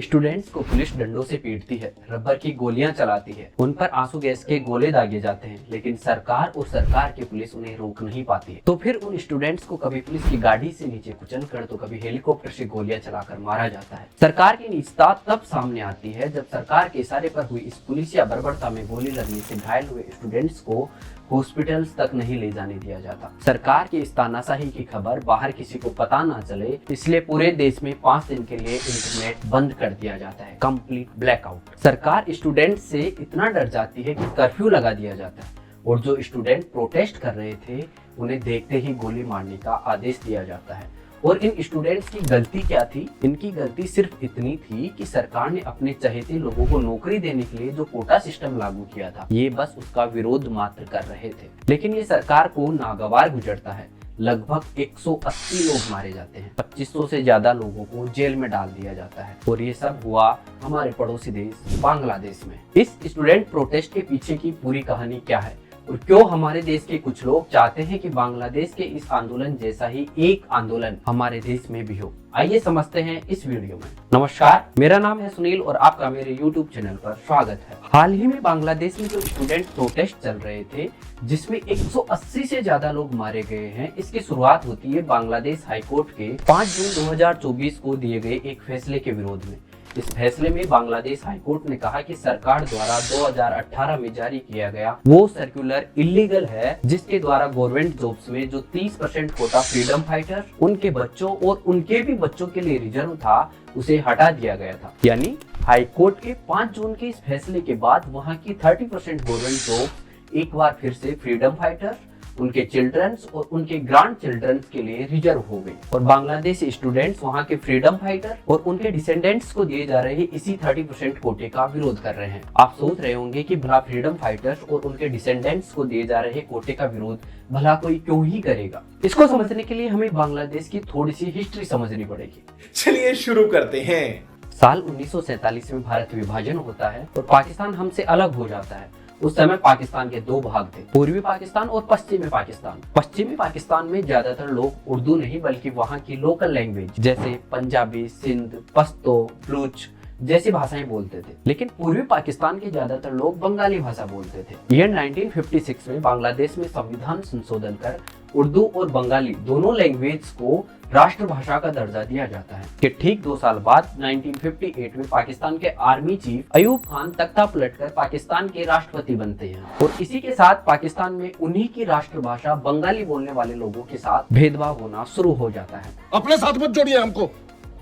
Students को police डंडों से पीटती है, रबर की गोलियां चलाती है, उन पर आंसू गैस के गोले दागे जाते हैं, लेकिन सरकार की पुलिस उन्हें रोक नहीं पाती है। तो फिर उन स्टूडेंट्स को कभी पुलिस की गाड़ी से नीचे कुचल कर तो कभी हेलीकॉप्टर से गोलियां चलाकर मारा जाता है। सरकार की नीचता तब सामने आती है जब सरकार के इशारे पर हुई इस पुलिस या बर्बरता में गोली लगने से घायल हुए स्टूडेंट्स को हॉस्पिटल्स तक नहीं ले जाने दिया जाता। सरकार की इस तानाशाही की खबर बाहर किसी को पता ना चले, इसलिए पूरे देश में 5 दिन के लिए इंटरनेट बंद कर दिया जाता है, कंप्लीट ब्लैकआउट। सरकार स्टूडेंट से इतना डर जाती है कि कर्फ्यू लगा दिया जाता है और जो स्टूडेंट प्रोटेस्ट कर रहे थे उन्हें देखते ही गोली मारने का आदेश दिया जाता है। और इन स्टूडेंट्स की गलती क्या थी? इनकी गलती सिर्फ इतनी थी कि सरकार ने अपने चहेते लोगों को नौकरी देने के लिए जो कोटा सिस्टम लागू किया था, ये बस उसका विरोध मात्र कर रहे थे। लेकिन ये सरकार को नागवार गुजरता है। लगभग 180 लोग मारे जाते हैं, 2500 से ज्यादा लोगों को जेल में डाल दिया जाता है और ये सब हुआ हमारे पड़ोसी देश बांग्लादेश में। इस स्टूडेंट प्रोटेस्ट के पीछे की पूरी कहानी क्या है और क्यों हमारे देश के कुछ लोग चाहते हैं कि बांग्लादेश के इस आंदोलन जैसा ही एक आंदोलन हमारे देश में भी हो, आइए समझते हैं इस वीडियो में। नमस्कार, मेरा नाम है सुनील और आपका मेरे YouTube चैनल पर स्वागत है। हाल ही में बांग्लादेश में जो स्टूडेंट प्रोटेस्ट चल रहे थे जिसमें 180 से ज्यादा लोग मारे गए हैं, इसकी शुरुआत होती है बांग्लादेश हाईकोर्ट के 5 जून 2024 को दिए गए एक फैसले के विरोध में। इस फैसले में बांग्लादेश हाईकोर्ट ने कहा कि सरकार द्वारा 2018 में जारी किया गया वो सर्कुलर इलीगल है जिसके द्वारा गवर्नमेंट जॉब्स में जो 30% कोटा फ्रीडम फाइटर, उनके बच्चों और उनके भी बच्चों के लिए रिजर्व था, उसे हटा दिया गया था। यानी हाईकोर्ट के 5 जून के इस फैसले के बाद वहाँ की 30% गवर्नमेंट जॉब्स एक बार फिर से फ्रीडम फाइटर, उनके चिल्ड्रंस और उनके ग्रैंड चिल्ड्रंस के लिए रिजर्व हो गई और बांग्लादेश स्टूडेंट्स वहां के फ्रीडम फाइटर और उनके डिसेंडेंट्स को दिए जा रहे इसी 30% कोटे का विरोध कर रहे हैं। आप सोच रहे होंगे कि भला फ्रीडम फाइटर्स और उनके डिसेंडेंट्स को दिए जा रहे कोटे का विरोध भला कोई क्यों ही करेगा? इसको समझने के लिए हमें बांग्लादेश की थोड़ी सी हिस्ट्री समझनी पड़ेगी। चलिए शुरू करते हैं। साल 1947 में भारत विभाजन होता है और पाकिस्तान हमसे अलग हो जाता है। उस समय पाकिस्तान के 2 भाग थे, पूर्वी पाकिस्तान और पश्चिमी पाकिस्तान। पश्चिमी पाकिस्तान में ज्यादातर लोग उर्दू नहीं बल्कि वहाँ की लोकल लैंग्वेज जैसे पंजाबी, सिंध, पश्तो, बलूच जैसी भाषाएं बोलते थे। लेकिन पूर्वी पाकिस्तान के ज्यादातर लोग बंगाली भाषा बोलते थे। ईयर 1956 में बांग्लादेश में संविधान संशोधन कर उर्दू और बंगाली दोनों लैंग्वेज को राष्ट्रभाषा का दर्जा दिया जाता है। कि ठीक 2 साल बाद 1958 में पाकिस्तान के आर्मी चीफ अयूब खान तख्ता पलटकर पाकिस्तान के राष्ट्रपति बनते हैं और इसी के साथ पाकिस्तान में उन्हीं की राष्ट्रभाषा बंगाली बोलने वाले लोगों के साथ भेदभाव होना शुरू हो जाता है। अपने साथ मत जोड़िए, हमको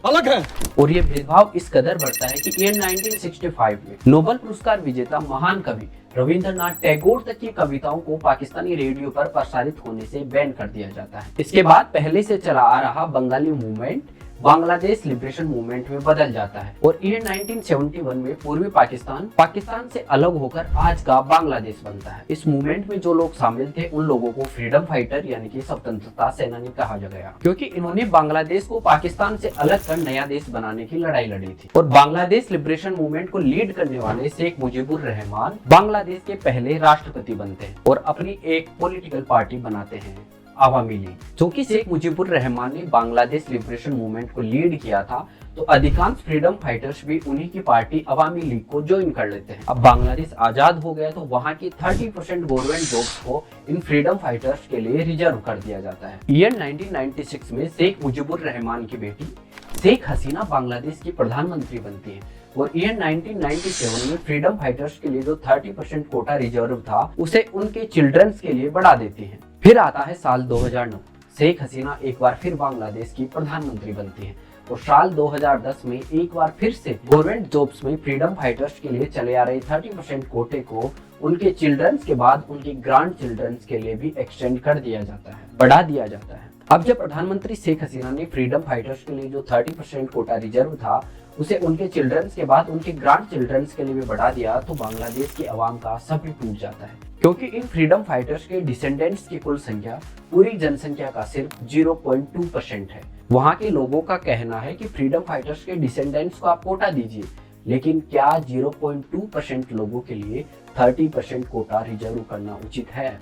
अलग है। और ये भेदभाव इस कदर बढ़ता है कि ईयर 1965 में नोबेल पुरस्कार विजेता महान कवि रविंद्रनाथ टैगोर तक की कविताओं को पाकिस्तानी रेडियो पर प्रसारित होने से बैन कर दिया जाता है। इसके बाद पहले से चला आ रहा Bengali movement Bangladesh liberation movement में बदल जाता है और ईयर 1971 में पूर्वी पाकिस्तान से अलग होकर आज का बांग्लादेश बनता है। इस मूवमेंट में जो लोग शामिल थे उन लोगों को फ्रीडम फाइटर यानी कि स्वतंत्रता सेनानी कहा गया, क्योंकि इन्होंने बांग्लादेश को पाकिस्तान से अलग कर नया देश बनाने की लड़ाई लड़ी थी। और बांग्लादेश लिबरेशन मूवमेंट को लीड करने वाले शेख मुजीबुर रहमान बांग्लादेश के पहले राष्ट्रपति बनते हैं और अपनी एक पॉलिटिकल पार्टी बनाते हैं, अवामी लीग। क्योंकि शेख मुजीबुर रहमान ने बांग्लादेश लिबरेशन मूवमेंट को लीड किया था तो अधिकांश फ्रीडम फाइटर्स भी उन्हीं की पार्टी अवामी लीग को ज्वाइन कर लेते हैं। अब बांग्लादेश आजाद हो गया तो वहां की 30% गवर्नमेंट जॉब्स को इन फ्रीडम फाइटर्स के लिए रिजर्व कर दिया जाता है। ईयर 1996 में शेख मुजीबुर रहमान की बेटी शेख हसीना बांग्लादेश की प्रधानमंत्री बनती है और ईयर 1997 में फ्रीडम फाइटर्स के लिए जो 30% कोटा रिजर्व था उसे उनके चिल्ड्रंस के लिए बढ़ा देती है। फिर आता है साल 2009। शेख हसीना एक बार फिर बांग्लादेश की प्रधानमंत्री बनती है और साल 2010 में एक बार फिर से गवर्नमेंट जॉब्स में फ्रीडम फाइटर्स के लिए चले आ रहे 30% कोटे को उनके चिल्ड्रंस के बाद उनके ग्रैंड चिल्ड्रंस के लिए भी एक्सटेंड कर दिया जाता है, बढ़ा दिया जाता है। अब जब प्रधानमंत्री शेख हसीना ने फ्रीडम फाइटर्स के लिए जो 30% कोटा रिजर्व था उसे उनके चिल्ड्रंस के बाद उनके ग्रैंड चिल्ड्रंस के लिए भी बढ़ा दिया तो बांग्लादेश की आवाम का सब्र टूट जाता है, क्योंकि इन फ्रीडम फाइटर्स के डिसेंडेंट्स की कुल संख्या पूरी जनसंख्या का सिर्फ 0.2% है। वहाँ के लोगों का कहना है कि फ्रीडम फाइटर्स के डिसेंडेंट्स को आप कोटा दीजिए, लेकिन क्या 0.2% लोगों के लिए 30% कोटा रिजर्व करना उचित है?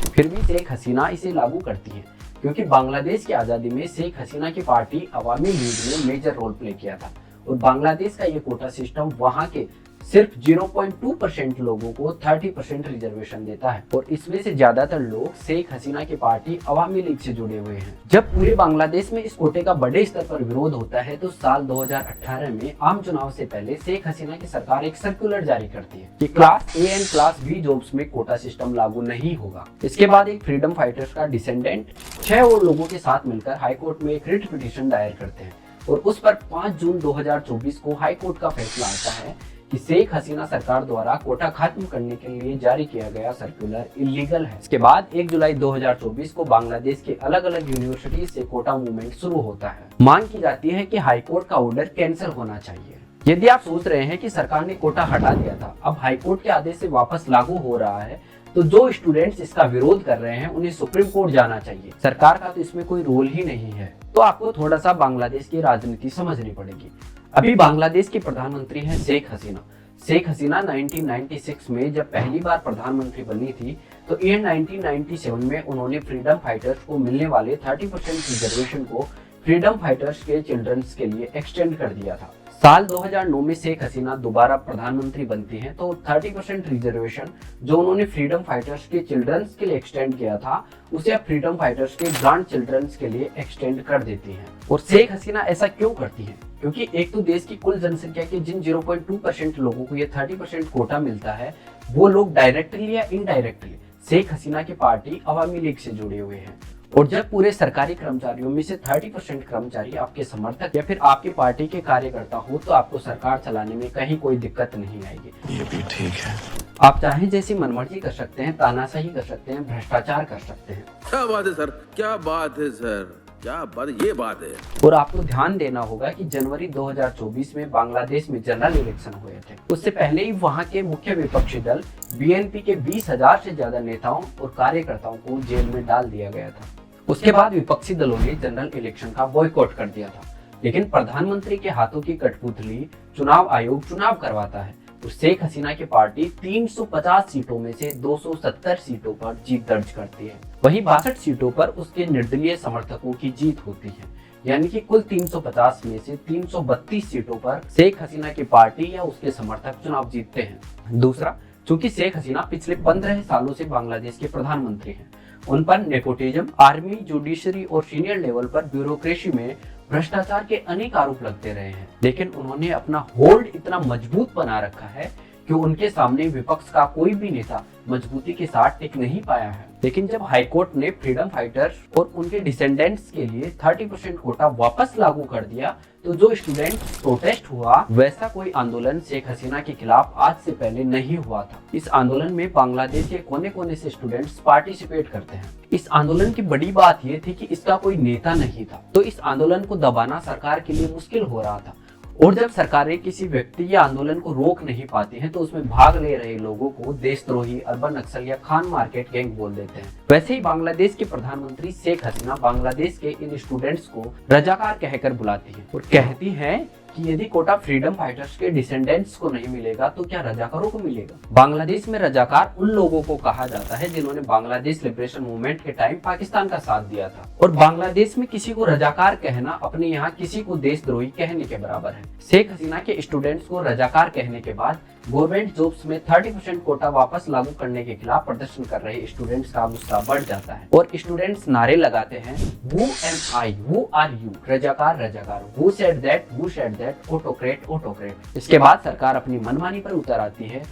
फिर भी शेख हसीना इसे लागू करती है क्योंकि बांग्लादेश की आजादी में शेख हसीना की पार्टी अवामी लीग ने मेजर रोल प्ले किया था और बांग्लादेश का ये कोटा सिस्टम वहाँ के सिर्फ 0.2% लोगों को 30% रिजर्वेशन देता है और इसमें से ज्यादातर लोग शेख हसीना की पार्टी अवामी लीग से जुड़े हुए हैं। जब पूरे बांग्लादेश में इस कोटे का बड़े स्तर पर विरोध होता है तो साल 2018 में आम चुनाव से पहले शेख हसीना की सरकार एक सर्कुलर जारी करती है कि class A and class B jobs में कोटा सिस्टम लागू नहीं होगा। इसके बाद एक फ्रीडम फाइटर्स का डिसेंडेंट 6 और लोगों के साथ मिलकर हाईकोर्ट में एक रिट पिटीशन दायर करते हैं और उस पर 5 जून 2024 को हाईकोर्ट का फैसला आता है कि शेख हसीना सरकार द्वारा कोटा खत्म करने के लिए जारी किया गया सर्कुलर इलीगल है। इसके बाद 1 जुलाई 2024 को बांग्लादेश के अलग अलग यूनिवर्सिटी से कोटा मूवमेंट शुरू होता है। मांग की जाती है कि हाईकोर्ट का ऑर्डर कैंसिल होना चाहिए। यदि आप सोच रहे हैं कि सरकार ने कोटा हटा दिया था, अब हाईकोर्ट के आदेश से वापस लागू हो रहा है, तो जो स्टूडेंट्स इसका विरोध कर रहे हैं उन्हें सुप्रीम कोर्ट जाना चाहिए। सरकार का तो इसमें कोई रोल ही नहीं है। तो आपको थोड़ा सा बांग्लादेश की राजनीति समझनी पड़ेगी। अभी बांग्लादेश की प्रधानमंत्री है शेख हसीना। शेख हसीना 1996 में जब पहली बार प्रधानमंत्री बनी थी तो ईयर 1997 में उन्होंने फ्रीडम फाइटर्स को मिलने वाले 30% रिजर्वेशन को फ्रीडम फाइटर्स के चिल्ड्रंस के लिए एक्सटेंड कर दिया था। साल 2009 में शेख हसीना दोबारा प्रधानमंत्री बनती हैं तो 30% रिजर्वेशन जो उन्होंने फ्रीडम फाइटर्स के चिल्ड्रंस के लिए एक्सटेंड किया था उसे अब फ्रीडम फाइटर्स के ग्रांड चिल्ड्रंस के लिए एक्सटेंड कर देती हैं। और शेख हसीना ऐसा क्यों करती हैं? क्योंकि एक तो देश की कुल जनसंख्या के जिन 0.2% लोगों को ये 30% कोटा मिलता है वो लोग डायरेक्टली या इनडायरेक्टली शेख हसीना की पार्टी अवामी लीग से जुड़े हुए हैं। और जब पूरे सरकारी कर्मचारियों में से 30% कर्मचारी आपके समर्थक या फिर आपकी पार्टी के कार्यकर्ता हो तो आपको सरकार चलाने में कहीं कोई दिक्कत नहीं आएगी। ये भी ठीक है। आप चाहे जैसी मनमर्जी कर सकते हैं, तानाशाही कर सकते हैं, भ्रष्टाचार कर सकते हैं। क्या बात है सर, क्या बात है सर, क्या बात, ये बात है। और आपको ध्यान देना होगा कि जनवरी 2024 में बांग्लादेश में जनरल इलेक्शन हुए थे। उससे पहले ही वहां के मुख्य विपक्षी दल बीएनपी के 20,000 से ज्यादा नेताओं और कार्यकर्ताओं को जेल में डाल दिया गया था। उसके बाद विपक्षी दलों ने जनरल इलेक्शन का बॉयकॉट कर दिया था, लेकिन प्रधानमंत्री के हाथों की कठपुतली चुनाव आयोग चुनाव करवाता है और शेख हसीना की पार्टी 350 सीटों में से 270 सीटों पर जीत दर्ज करती है। वहीं 62 सीटों पर उसके निर्दलीय समर्थकों की जीत होती है, यानी कि कुल 350 में से 332 सीटों पर शेख हसीना की पार्टी या उसके समर्थक चुनाव जीतते हैं। दूसरा, चूंकि शेख हसीना पिछले 15 सालों से बांग्लादेश के प्रधानमंत्री हैं, उन पर नेपोटिज्म, आर्मी, जुडिशरी और सीनियर लेवल पर ब्यूरोक्रेसी में भ्रष्टाचार के अनेक आरोप लगते रहे हैं, लेकिन उन्होंने अपना होल्ड इतना मजबूत बना रखा है कि उनके सामने विपक्ष का कोई भी नेता मजबूती के साथ टिक नहीं पाया है। लेकिन जब हाईकोर्ट ने फ्रीडम फाइटर्स और उनके डिसेंडेंट्स के लिए 30% कोटा वापस लागू कर दिया तो जो स्टूडेंट प्रोटेस्ट हुआ वैसा कोई आंदोलन शेख हसीना के खिलाफ आज से पहले नहीं हुआ था। इस आंदोलन में बांग्लादेश के कोने कोने से स्टूडेंट्स पार्टिसिपेट करते हैं। इस आंदोलन की बड़ी बात यह थी कि इसका कोई नेता नहीं था, तो इस आंदोलन को दबाना सरकार के लिए मुश्किल हो रहा था। और जब सरकारें किसी व्यक्ति या आंदोलन को रोक नहीं पाती हैं तो उसमें भाग ले रहे लोगों को देशद्रोही, अर्बन नक्सल या खान मार्केट गैंग बोल देते हैं। वैसे ही बांग्लादेश के प्रधानमंत्री शेख हसीना बांग्लादेश के इन स्टूडेंट्स को रजाकार कहकर बुलाती हैं और कहती हैं कि यदि कोटा फ्रीडम फाइटर्स के डिसेंडेंट्स को नहीं मिलेगा तो क्या रजाकारों को मिलेगा। बांग्लादेश में रजाकार उन लोगों को कहा जाता है जिन्होंने बांग्लादेश लिबरेशन मूवमेंट के टाइम पाकिस्तान का साथ दिया था। और बांग्लादेश में किसी को रजाकार कहना अपने यहाँ किसी को देशद्रोही कहने के बराबर है। शेख हसीना के स्टूडेंट्स को रजाकार कहने के बाद गवर्नमेंट जॉब्स में 30% कोटा वापस लागू करने के खिलाफ प्रदर्शन कर रहे स्टूडेंट्स का गुस्सा बढ़ जाता है और स्टूडेंट्स नारे लगाते हैं, Who am I? Who are you? रजाकार रजाकार, Who said that? Who said that? Autocrat autocrat. इसके बाद सरकार अपनी मनमानी पर उतर आती है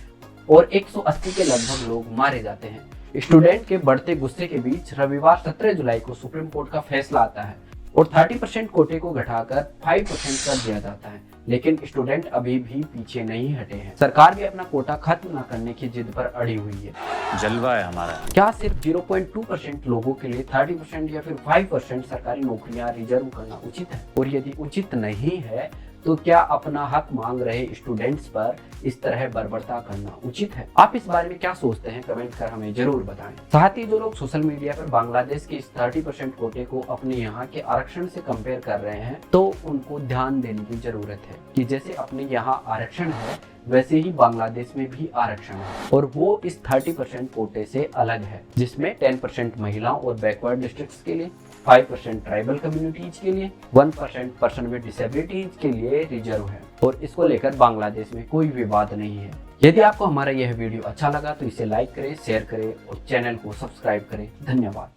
और 180 के लगभग लोग मारे जाते हैं। स्टूडेंट के बढ़ते गुस्से के बीच रविवार 17 जुलाई को सुप्रीम कोर्ट का फैसला आता है और 30% कोटे को घटाकर 5% कर दिया जाता है, लेकिन स्टूडेंट अभी भी पीछे नहीं हटे हैं। सरकार भी अपना कोटा खत्म न करने की जिद पर अड़ी हुई है। जलवा है हमारा। क्या सिर्फ 0.2% लोगों के लिए 30% या फिर 5% सरकारी नौकरियां रिजर्व करना उचित है? और यदि उचित नहीं है तो क्या अपना हक मांग रहे स्टूडेंट्स पर इस तरह बर्बरता करना उचित है? आप इस बारे में क्या सोचते हैं? कमेंट कर हमें जरूर बताएं। साथ ही जो लोग सोशल मीडिया पर बांग्लादेश के इस 30% कोटे को अपने यहाँ के आरक्षण से कंपेयर कर रहे हैं तो उनको ध्यान देने की जरूरत है कि जैसे अपने यहाँ आरक्षण है वैसे ही बांग्लादेश में भी आरक्षण है और वो इस 30% कोटे से अलग है, जिसमें 10% महिलाओं और बैकवर्ड डिस्ट्रिक्ट्स के लिए, 5% ट्राइबल कम्युनिटीज के लिए, 1% पर्सन विद डिसेबिलिटीज के लिए रिजर्व है और इसको लेकर बांग्लादेश में कोई विवाद नहीं है। यदि आपको हमारा यह वीडियो अच्छा लगा तो इसे लाइक करें, शेयर करें और चैनल को सब्सक्राइब करें। धन्यवाद।